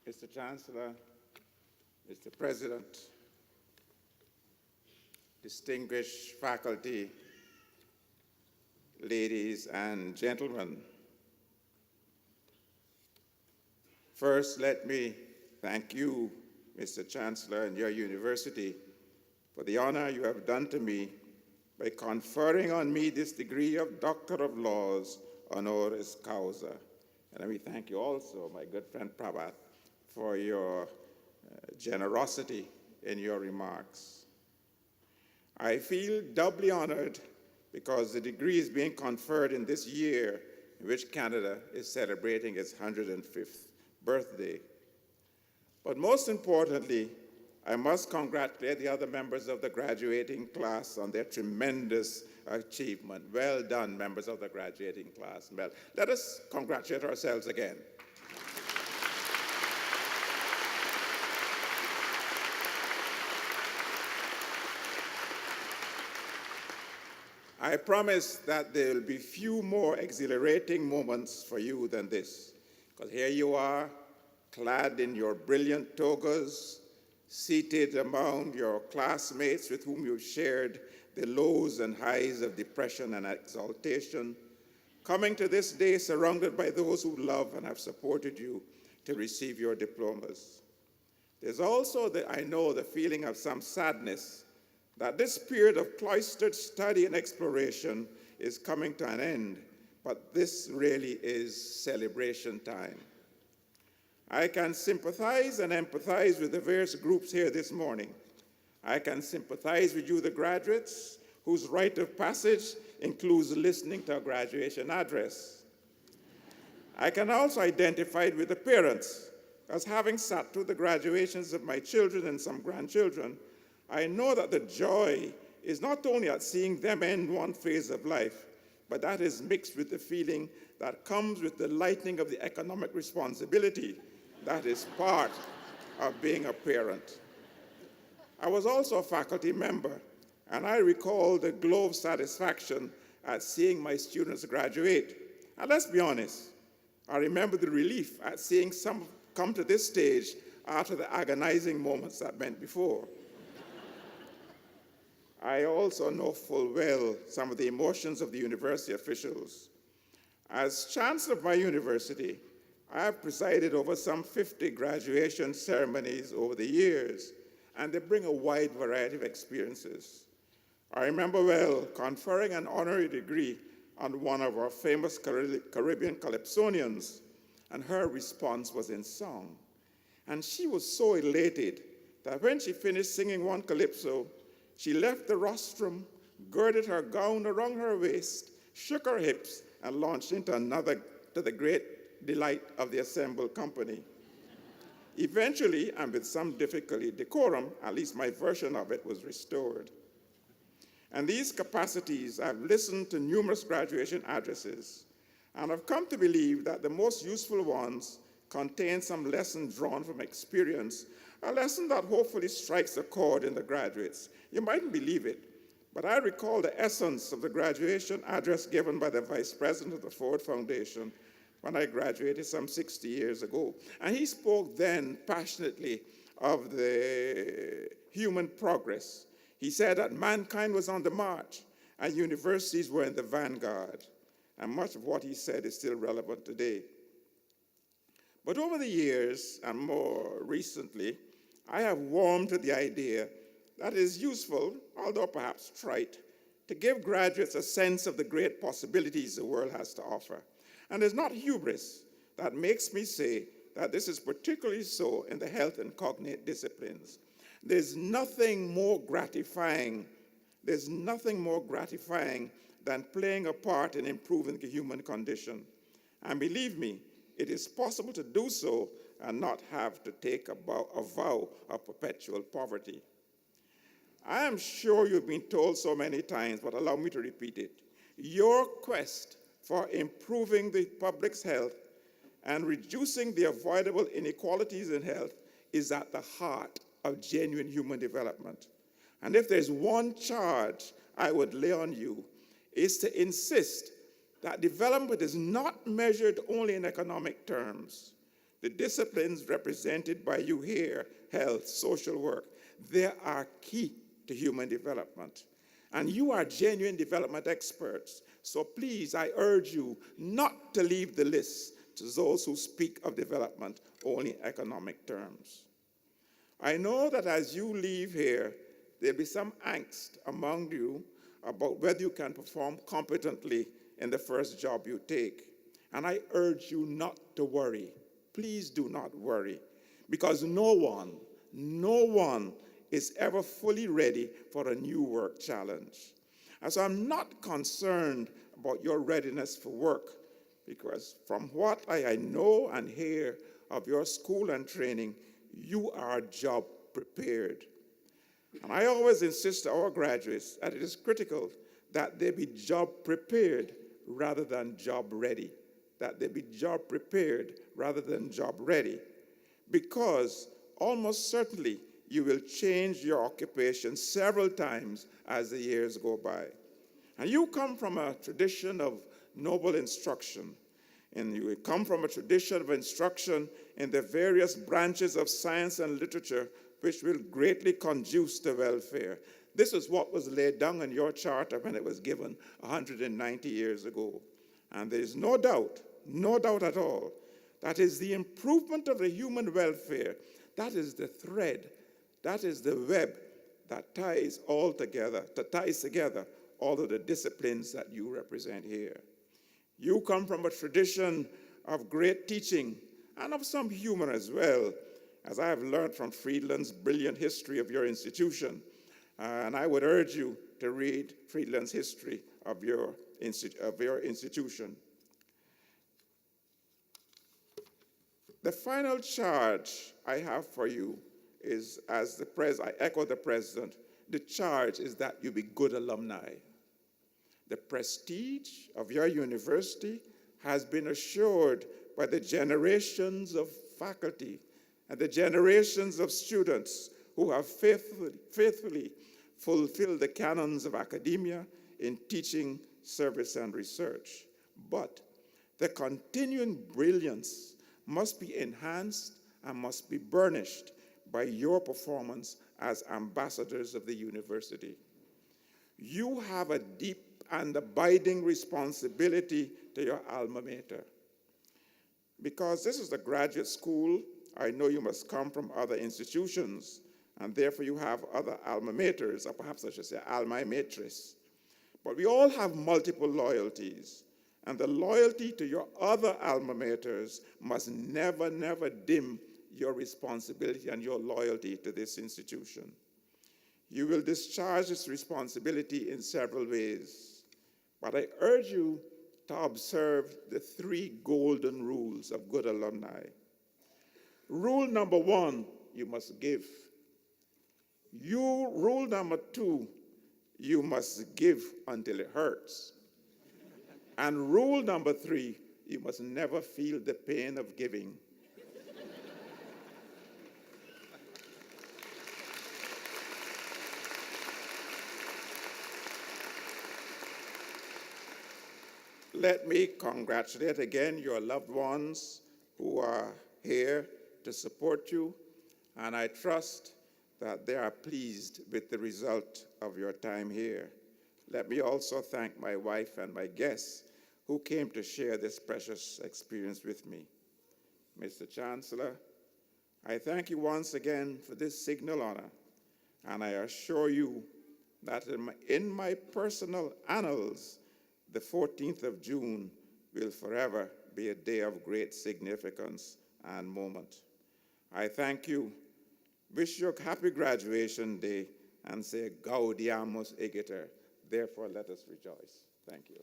Mr. Chancellor, Mr. President, distinguished faculty, ladies and gentlemen. First, let me thank you, Mr. Chancellor, and your university for the honor you have done to me by conferring on me this degree of Doctor of Laws honoris causa. And let me thank you also, my good friend Prabhat, for your generosity in your remarks. I feel doubly honored because the degree is being conferred in this year in which Canada is celebrating its 105th birthday. But most importantly, I must congratulate the other members of the graduating class on their tremendous achievement. Well done, members of the graduating class. Well, let us congratulate ourselves again. I promise that there will be few more exhilarating moments for you than this, because here you are, clad in your brilliant togas, seated among your classmates with whom you've shared the lows and highs of depression and exaltation, coming to this day surrounded by those who love and have supported you to receive your diplomas. There's also, I know, the feeling of some sadness that this period of cloistered study and exploration is coming to an end, but this really is celebration time. I can sympathize and empathize with the various groups here this morning. I can sympathize with you, the graduates, whose rite of passage includes listening to a graduation address. I can also identify with the parents, as having sat through the graduations of my children and some grandchildren, I know that the joy is not only at seeing them end one phase of life, but that is mixed with the feeling that comes with the lightening of the economic responsibility that is part of being a parent. I was also a faculty member, and I recall the glow of satisfaction at seeing my students graduate. And let's be honest, I remember the relief at seeing some come to this stage after the agonizing moments that went before. I also know full well some of the emotions of the university officials. As chancellor of my university, I have presided over some 50 graduation ceremonies over the years, and they bring a wide variety of experiences. I remember well conferring an honorary degree on one of our famous Caribbean calypsonians, and her response was in song. And she was so elated that when she finished singing one calypso, she left the rostrum, girded her gown around her waist, shook her hips, and launched into another, to the great delight of the assembled company. Eventually, and with some difficulty, decorum, at least my version of it, was restored. And these capacities, I've listened to numerous graduation addresses, and I've come to believe that the most useful ones contain some lesson drawn from experience, a lesson that hopefully strikes a chord in the graduates. You mightn't believe it, but I recall the essence of the graduation address given by the Vice President of the Ford Foundation when I graduated some 60 years ago. And he spoke then passionately of the human progress. He said that mankind was on the march and universities were in the vanguard. And much of what he said is still relevant today. But over the years, and more recently, I have warmed to the idea that it is useful, although perhaps trite, to give graduates a sense of the great possibilities the world has to offer. And it's not hubris that makes me say that this is particularly so in the health and cognate disciplines. There's nothing more gratifying than playing a part in improving the human condition. And believe me, it is possible to do so and not have to take a vow of perpetual poverty. I am sure you've been told so many times, but allow me to repeat it. Your quest for improving the public's health and reducing the avoidable inequalities in health is at the heart of genuine human development. And if there's one charge I would lay on you, is to insist that development is not measured only in economic terms. The disciplines represented by you here, health, social work, they are key to human development. And you are genuine development experts. So please, I urge you not to leave the list to those who speak of development only in economic terms. I know that as you leave here, there'll be some angst among you about whether you can perform competently in the first job you take. And I urge you not to worry. Please do not worry, because no one is ever fully ready for a new work challenge. And so I'm not concerned about your readiness for work, because from what I know and hear of your school and training, you are job prepared. And I always insist to our graduates that it is critical that they be job prepared rather than job ready. That they be job prepared rather than job ready. Because almost certainly you will change your occupation several times as the years go by. And you come from a tradition of noble instruction, and you come from a tradition of instruction in the various branches of science and literature which will greatly conduce to welfare. This is what was laid down in your charter when it was given 190 years ago. And there is no doubt at all, that is the improvement of the human welfare. That is the thread, that is the web that ties together all of the disciplines that you represent here. You come from a tradition of great teaching and of some humor as well, as I have learned from Friedland's brilliant history of your institution. And I would urge you to read Friedland's history of your institution. The final charge I have for you is, I echo the president, the charge is that you be good alumni. The prestige of your university has been assured by the generations of faculty and the generations of students who have faithfully fulfilled the canons of academia in teaching, service, and research. But the continuing brilliance must be enhanced and must be burnished by your performance as ambassadors of the university. You have a deep and abiding responsibility to your alma mater. Because this is a graduate school, I know you must come from other institutions, and therefore you have other alma maters, or perhaps I should say alma matris. But we all have multiple loyalties, and the loyalty to your other alma maters must never, never dim your responsibility and your loyalty to this institution. You will discharge this responsibility in several ways, but I urge you to observe the 3 golden rules of good alumni. Rule number 1, you must give. Rule number 2, you must give until it hurts. And rule number 3, you must never feel the pain of giving. Let me congratulate again your loved ones who are here to support you, and I trust that they are pleased with the result of your time here. Let me also thank my wife and my guests who came to share this precious experience with me. Mr. Chancellor, I thank you once again for this signal honor, and I assure you that in my personal annals, the 14th of June will forever be a day of great significance and moment. I thank you, wish you a happy graduation day, and say Gaudiamus Igitur. Therefore, let us rejoice. Thank you.